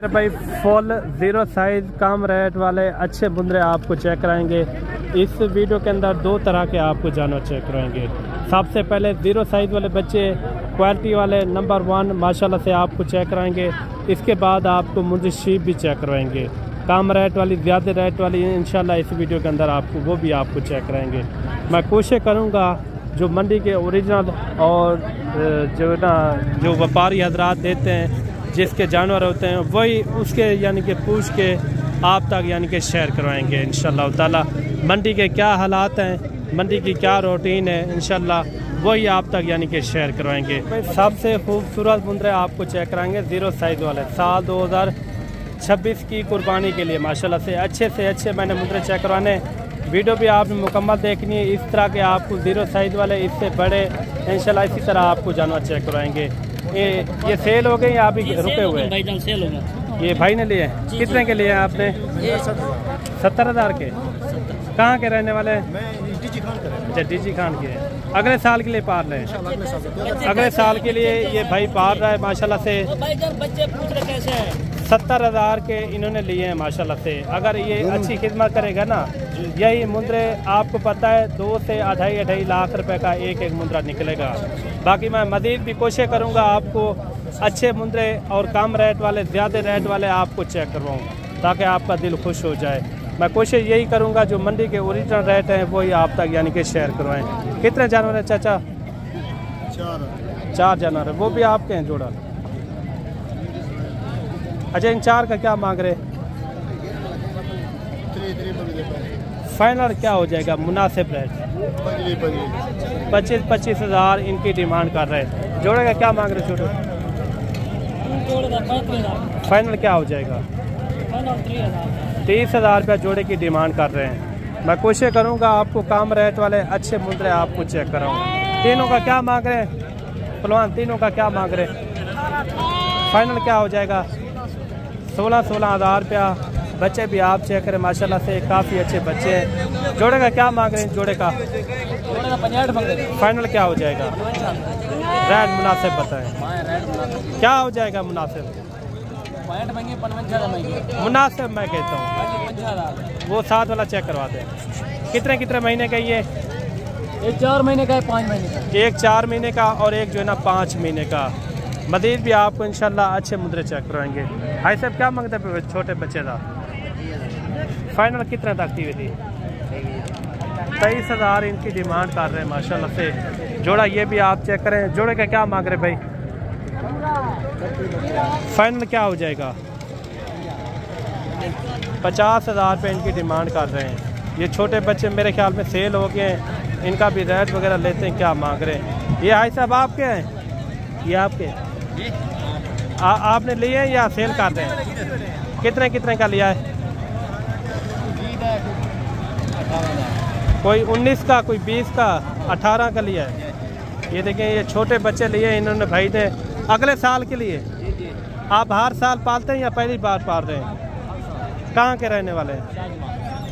भाई full zero size कम rate वाले अच्छे मुंद्रे आपको चेक कराएंगे। इस वीडियो के अंदर दो तरह के आपको जानवर चेक कराएंगे। सबसे पहले जीरो साइज वाले बच्चे क्वालिटी वाले नंबर 1 माशाल्लाह से आपको चेक कराएंगे। इसके बाद आपको मुंद्री शीप भी चेक करवाएंगे, कम रेट वाली ज़्यादा रेट वाली इंशाल्लाह इस वीडियो के अंदर आपको वो भी आपको चेक कराएंगे। मैं कोशिश करूँगा जो मंडी के ओरिजिनल और जो व्यापारी हजरात देते हैं जिसके जानवर होते हैं वही उसके यानी कि पूछ के आप तक यानी कि शेयर करवाएंगे इंशाल्लाह ताला। मंडी के क्या हालात हैं, मंडी की क्या रूटीन है, इंशाल्लाह वही आप तक यानी कि शेयर करवाएंगे। सबसे खूबसूरत मुंद्रे आपको चेक कराएंगे जीरो साइज वाले साल 2026 की कुर्बानी के लिए माशाल्लाह से अच्छे मैंने मुंद्रे चेक करवाने। वीडियो भी आपने मुकम्मल देखनी है। इस तरह के आपको जीरो साइज वाले इससे बड़े इंशाल्लाह इसी तरह आपको जानवर चेक करवाएंगे। ये सेल हो गए या अभी रुके हुए हैं? सेल हो गए। ये भाई ने लिए हैं, कितने के लिए हैं आपने? 70,000 के। कहाँ के रहने वाले हैं? अच्छा डीजी खान के हैं। अगले साल के लिए पार रहे हैं? अगले साल के लिए ये भाई पार रहा है माशाल्लाह से। बच्चे पूछ रहे कैसे हैं? 70,000 के इन्होंने लिए हैं माशाल्लाह से। अगर ये अच्छी खिदमत करेगा ना, यही मुंद्रे आपको पता है 2 से 2.5 लाख रुपए का एक मुंद्रा निकलेगा। बाकी मैं मज़ीद भी कोशिश करूँगा आपको अच्छे मुंद्रे और कम रेट वाले ज़्यादा रेट वाले आपको चेक करवाऊँ ताकि आपका दिल खुश हो जाए। मैं कोशिश यही करूँगा जो मंडी के ओरिजिनल रेट हैं वही आप तक यानी कि शेयर करवाएँ। कितने जानवर हैं चाचा? 4 जानवर है, वो भी आपके हैं जोड़ा। अच्छा इन 4 का क्या मांग रहे? फाइनल क्या हो जाएगा मुनासिब रेट? 25,000 इनकी डिमांड कर रहे हैं। जोड़े का क्या मांग रहे छोटे? फाइनल क्या हो जाएगा? 30,000 रुपया जोड़े की डिमांड कर रहे हैं। मैं कोशिश करूंगा आपको कम रेट वाले अच्छे मुंद्रे आपको चेक कराऊँ। तीनों का क्या मांग रहे हैं पहलवान? तीनों का क्या मांग रहे हैं? फाइनल क्या हो जाएगा? 16,000 रुपया। बच्चे भी आप चेक करें माशाल्लाह से काफ़ी अच्छे बच्चे हैं। जोड़े का क्या मांग रहे हैं? जोड़े का 65 फाइनल क्या हो जाएगा? रेट मुनासिब बताएं क्या हो जाएगा मुनासिब? मुनासिब मैं कहता हूँ वो 7 वाला चेक करवा दें। कितने महीने का ये? एक 4 महीने का है, 5 महीने का। एक 4 महीने का और एक जो है ना 5 महीने का। मज़ीद भी आपको इंशाल्लाह अच्छे मुद्रे चेक करवाएंगे। भाई साहब क्या मांगते हैं छोटे बच्चे का? फाइनल कितने तक की हुई थी? 23,000 इनकी डिमांड कर रहे हैं माशाल्लाह से। जोड़ा ये भी आप चेक करें। जोड़े का क्या मांग रहे भाई? फाइनल क्या हो जाएगा? 50,000 रुपये इनकी डिमांड कर रहे हैं। ये छोटे बच्चे मेरे ख्याल में सेल हो गए हैं, इनका भी रेट वगैरह लेते हैं। क्या मांग रहे हैं? ये भाई साहब आपके हैं? ये आपके आपने लिए हैं या सेल कर रहे हैं? कितने का लिया है? कोई 19 का, कोई 20 का, 18 का लिया है। ये देखें ये छोटे बच्चे लिए इन्होंने भाई ने अगले साल के लिए। आप हर साल पालते हैं या पहली बार पाल रहे हैं? कहाँ के रहने वाले हैं?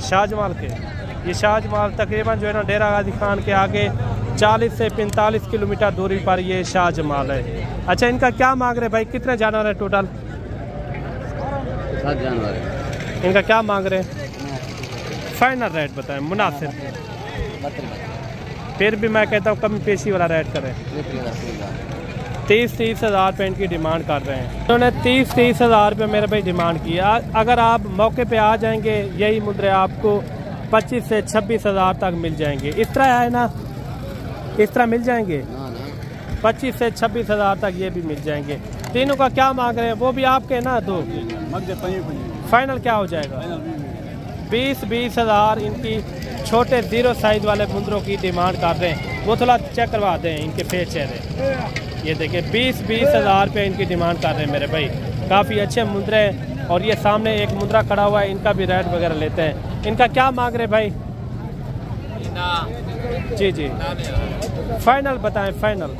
शाहजमाल के। ये शाहजमाल तकरीबन जो है ना डेरा गाजी खान के आगे 40 से 45 किलोमीटर दूरी पर ये शाहजमाल है। अच्छा इनका क्या मांग रहे भाई? कितने जानवर है टोटल? 7 जानवर है। इनका क्या मांग रहे हैं? फाइनल रेट बताएं मुनासिब। फिर भी मैं कहता हूँ कमी पेशी वाला रेट करें। 30,000 रुपये इनकी डिमांड कर रहे हैं। उन्होंने 30,000 रुपये मेरे भाई डिमांड किया। अगर आप मौके पे आ जाएंगे यही मुद्रे आपको 25 से 26,000 तक मिल जाएंगे। इस तरह है ना, इस तरह मिल जाएंगे। 25 से 26,000 तक ये भी मिल जाएंगे। तीनों का क्या मांग रहे हैं? वो भी आपके ना दो। फाइनल क्या हो जाएगा? 20,000 इनकी छोटे जीरो साइज वाले मुंद्रों की डिमांड कर रहे हैं। वो थोड़ा चेक करवा दें इनके फेस चेहरे। ये देखिए 20,000 रुपये इनकी डिमांड कर रहे हैं मेरे भाई। काफ़ी अच्छे मुंद्रे हैं। और ये सामने एक मुंद्रा खड़ा हुआ है, इनका भी रेट वगैरह लेते हैं। इनका क्या मांग रहे भाई? जी फाइनल बताएं। फाइनल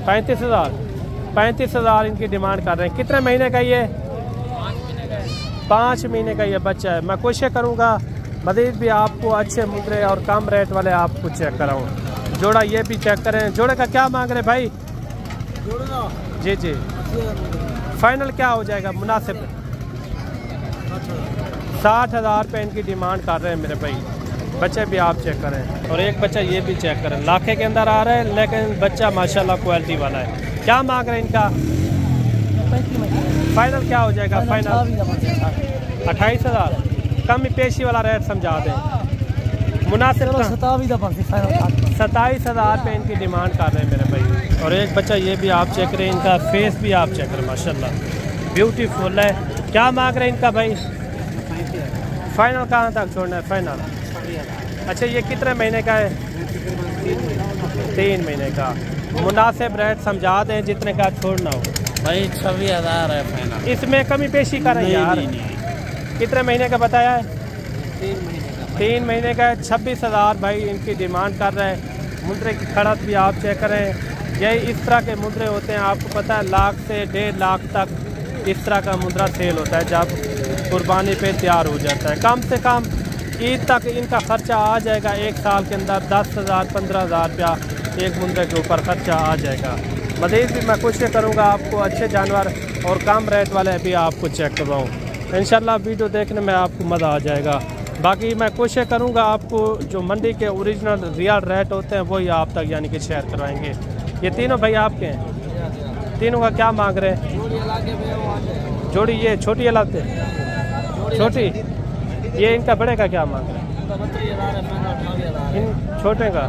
35,000 इनकी डिमांड कर रहे हैं। कितने महीने का ये? 5 महीने का ये बच्चा है। मैं कोशिश करूँगा मज़ीद भी आपको अच्छे मुद्रे और कम रेट वाले आपको चेक कराऊँ। जोड़ा ये भी चेक करें। जोड़े का क्या मांग रहे भाई? जी फाइनल क्या हो जाएगा मुनासिब? 60,000 रुपये इनकी डिमांड कर रहे हैं मेरे भाई। बच्चे भी आप चेक करें, और एक बच्चा ये भी चेक करें, लाखे के अंदर आ रहा है, लेकिन बच्चा माशाल्लाह क्वालिटी वाला है। क्या मांग रहे हैं इनका? फाइनल क्या हो जाएगा? फाइनल 28,000। कम पेशी वाला रेट समझा दें, मुनासिब 27,000 रुपये इनकी डिमांड कर रहे हैं मेरे भाई। और एक बच्चा ये भी आप चेक करें, इनका फेस भी आप चेक करें, माशाल्लाह ब्यूटीफुल है। क्या मांग रहे हैं इनका भाई? फाइनल कहाँ तक छोड़ना है? फाइनल अच्छा, ये कितने महीने का है? 3 महीने का। मुनासिब रेट समझा दें जितने का छोड़ना हो भाई। 26,000 है फाइनल। इसमें कमी पेशी करें यार। कितने महीने का बताया है? 3 महीने का है। 26,000 भाई इनकी डिमांड कर रहे हैं। मुद्रे की खड़त भी आप चेक करें, यही इस तरह के मुद्रे होते हैं, आपको पता है 1 लाख से 1.5 लाख तक इस तरह का मुद्रा सेल होता है जब कुर्बानी पे तैयार हो जाता है। कम से कम ईद तक इनका खर्चा आ जाएगा, 1 साल के अंदर 10,000 15,000 रुपया एक मुद्रे के ऊपर खर्चा आ जाएगा। मज़ीद भी मैं कोशिश करूँगा आपको अच्छे जानवर और कम रेट वाले भी आपको चेक करवाऊँ। इंशाल्लाह वीडियो देखने में आपको मज़ा आ जाएगा। बाकी मैं कोशिश करूँगा आपको जो मंडी के ओरिजिनल रियल रेट होते हैं वही आप तक यानी कि शेयर करवाएंगे। ये तीनों भाई आपके हैं, तीनों का क्या मांग रहे हैं? जोड़ी ये छोटी लाते छोटी, ये इनका बड़े का क्या मांग रहे हैं? इन छोटे का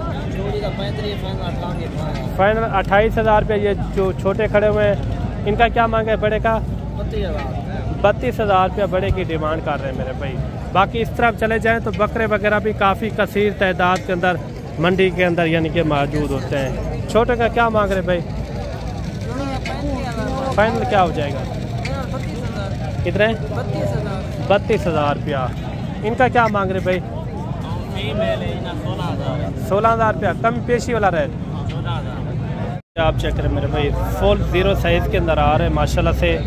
फाइनल 28,000 रुपये। ये जो छोटे खड़े हुए हैं इनका क्या मांग है? बड़े का 32,000 रुपया बड़े की डिमांड कर रहे हैं मेरे भाई। बाकी इस तरफ चले जाएं तो बकरे वगैरह भी काफ़ी कसीर तादाद के अंदर मंडी के अंदर यानी कि मौजूद होते हैं। छोटे का क्या मांग रहे भाई? फाइनल क्या हो जाएगा? कितने? 32,000 रुपया। इनका क्या मांग रहे भाई? 16,000 रुपया। कम पेशी वाला रेट आप चेक करें मेरे भाई, फुल 0 साइज़ के अंदर आ रहे हैं माशाल्लाह से।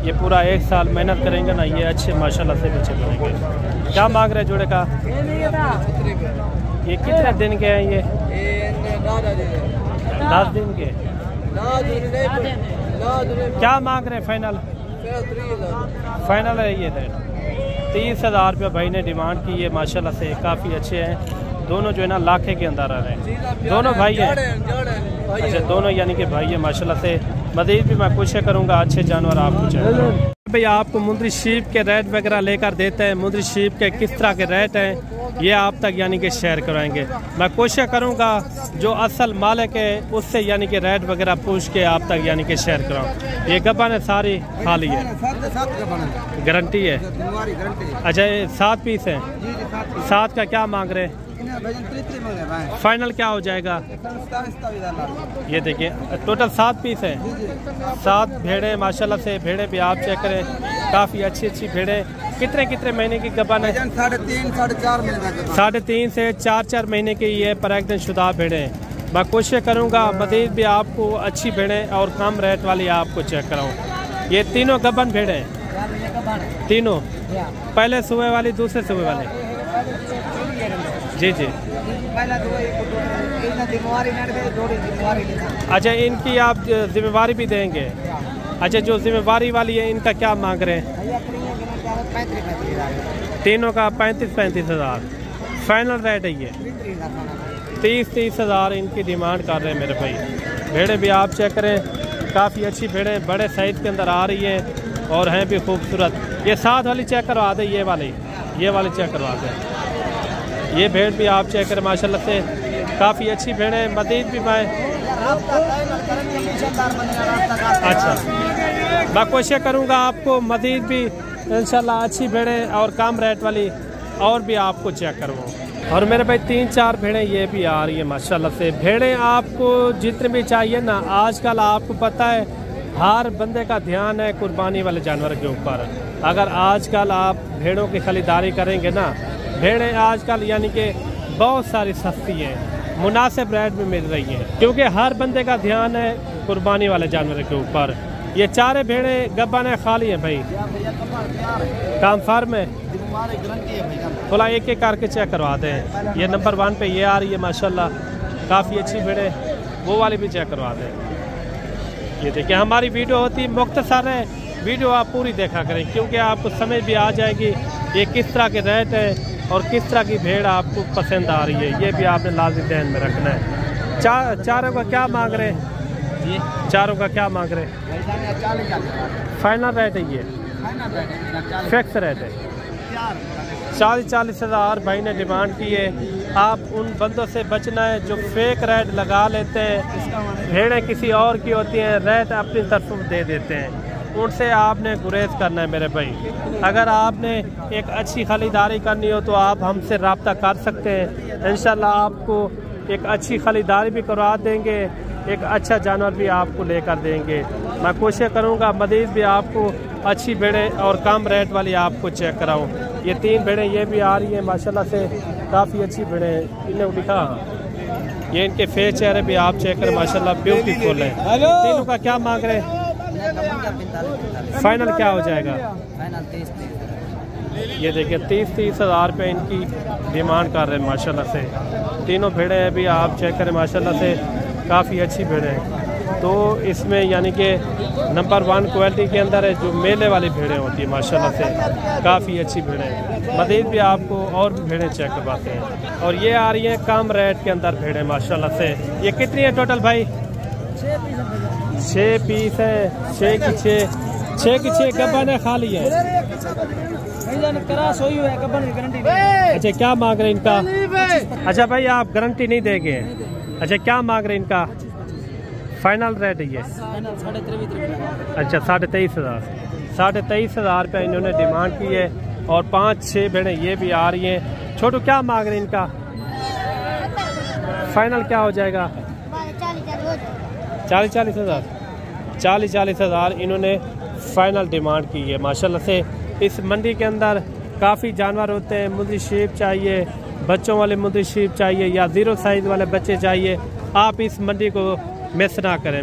ये पूरा 1 साल मेहनत करेंगे ना, ये अच्छे माशाल्लाह से बच्चे बनेंगे। क्या मांग रहे जोड़े का? ये कितने दिन के हैं? ये 10 दिन के। क्या मांग रहे फाइनल? फाइनल है ये रेट 30,000 रुपये भाई ने डिमांड की है। माशाल्लाह से काफ़ी अच्छे हैं दोनों, जो है ना लाखे के अंदर आ रहे हैं। दोनों भाई हैं, अच्छा दोनों यानी कि भाई है माशाल्लाह से। मज़ीद भी मैं कोशिश करूँगा अच्छे जानवर आपको चाहिए भाई। आपको मुंदरी शीप के रेट वगैरह लेकर देते हैं, मुंदरी शीप के किस तरह के रेट हैं ये आप तक यानी कि शेयर कराएंगे। मैं कोशिश करूँगा जो असल मालिक है उससे यानी कि रेट वगैरह पूछ के आप तक यानी कि शेयर कराऊँ। ये गब्बन है सारी खाली है, गारंटी है? अच्छा ये 7 पीस हैं। 7 का क्या मांग रहे हैं? फाइनल क्या हो जाएगा? ये देखिए टोटल 7 पीस हैं। 7 भेड़े माशाल्लाह से, भेड़े भी आप चेक करें काफ़ी अच्छी भेड़े। कितने महीने की गबन है? 3.5 से 4 महीने की ये प्रेग्नेंट शुदा भेड़े हैं। मैं कोशिश करूँगा मज़ीद भी आपको अच्छी भेड़े और कम रेट वाली आपको चेक कराऊँ। ये तीनों गबन भेड़े हैं, तीनों। पहले सुबह वाली, दूसरे सुबह वाली। जी जी। अच्छा इनकी आप जिम्मेवारी भी देंगे? अच्छा जो जिम्मेवारी वाली है इनका क्या मांग रहे हैं? तीनों का 35,000 फाइनल रेट है ये। 30,000 इनकी डिमांड कर रहे हैं मेरे भाई। भेड़े भी आप चेक करें काफ़ी अच्छी भेड़े बड़े साइज़ के अंदर आ रही है और हैं भी खूबसूरत। ये 7 वाली चेक करवा दें, ये वाली चेक करवा दें। ये भेड़ भी आप चेक करें माशाल्लाह से काफ़ी अच्छी भेड़ है। मज़ीद भी मैं अच्छा मैं कोशिश करूँगा आपको मज़ीद भी इंशाल्लाह अच्छी भेड़ें और कम रेट वाली और भी आपको चेक करवाऊँ। और मेरे भाई 3-4 भेड़ें ये भी आ रही है माशाल्लाह से। भेड़ें आपको जितने भी चाहिए ना, आजकल आपको पता है हर बंदे का ध्यान है कुर्बानी वाले जानवर के ऊपर। अगर आजकल आप भेड़ों की खरीदारी करेंगे ना, भेड़ें आजकल यानी कि बहुत सारी सस्ती हैं, मुनासिब रेट में मिल रही हैं, क्योंकि हर बंदे का ध्यान है कुर्बानी वाले जानवर के ऊपर। ये 4 भेड़ें गब्बन है, खाली हैं भाई, काम फार्म है। थोड़ा एक करके चेक करवा दें। ये नंबर 1 पे ये आ रही है माशाल्लाह, काफ़ी अच्छी भेड़ें। वो वाली भी चेक करवा दें। ये देखिए हमारी वीडियो होती है मुख्तसर है, वीडियो आप पूरी देखा करें क्योंकि आपको समझ भी आ जाएगी ये किस तरह के रेट है और किस तरह की भेड़ आपको पसंद आ रही है। ये भी आपने लाजमी ध्यान में रखना है। चारों का क्या मांग रहे हैं? चारों का क्या मांग रहे हैं? फाइनल रेट है, ये फिक्स रेट है। 40 हज़ार भाई ने डिमांड की है। आप उन बंदों से बचना है जो फेक रेट लगा लेते हैं, भेड़ें किसी और की होती हैं, रेट अपनी तरफ दे देते हैं, उनसे आपने गुरेज करना है मेरे भाई। अगर आपने एक अच्छी खरीदारी करनी हो तो आप हमसे रब्ता कर सकते हैं, इंशाल्लाह आपको एक अच्छी खरीदारी भी करवा देंगे, एक अच्छा जानवर भी आपको लेकर देंगे। मैं कोशिश करूंगा मज़ीद भी आपको अच्छी भेड़ें और कम रेट वाली आपको चेक कराऊं। ये 3 भेड़ें ये भी आ रही हैं माशाल्लाह से, काफ़ी अच्छी भेड़ें। इन्हें दिखा, ये इनके फेस चेहरे भी आप चेक करें माशाल्लाह ब्यूटीफुल है। तीनों का क्या मांग रहे हैं? फाइनल क्या हो जाएगा? ये देखिए 30 हज़ार रुपये इनकी डिमांड कर रहे हैं माशाल्लाह से। तीनों भेड़ें भी आप चेक करें माशाल्लाह से, काफ़ी अच्छी भेड़ें हैं। तो इसमें यानी कि नंबर 1 क्वालिटी के अंदर है जो मेले वाली भेड़ें होती है माशाल्लाह से, काफ़ी अच्छी भेड़ें हैं। मज़ीद भी आपको और भी भेड़ें चेक करवाते हैं। और ये आ रही हैं कम रेट के अंदर भेड़ें माशाल्लाह से। ये कितनी है टोटल भाई? 6 पीस है। 6 की 6 गब्बन है, खाली है। अच्छा क्या मांग रहे हैं इनका? अच्छा भाई आप गारंटी नहीं देंगे? अच्छा क्या मांग रहे हैं इनका? फाइनल रेट है ये? अच्छा 23.5 हज़ार। 23.5 हज़ार रुपये इन्होंने डिमांड की है। और 5-6 भेड़ें ये भी आ रही हैं। छोटू क्या मांग रहे हैं इनका? फाइनल क्या हो जाएगा? 40 हज़ार। 40 हज़ार इन्होंने फाइनल डिमांड की है माशाल्लाह से। इस मंडी के अंदर काफ़ी जानवर होते हैं। मुर्गी शीप चाहिए, बच्चों वाले मुर्गी शीप चाहिए या 0 साइज़ वाले बच्चे चाहिए, आप इस मंडी को मिस ना करें।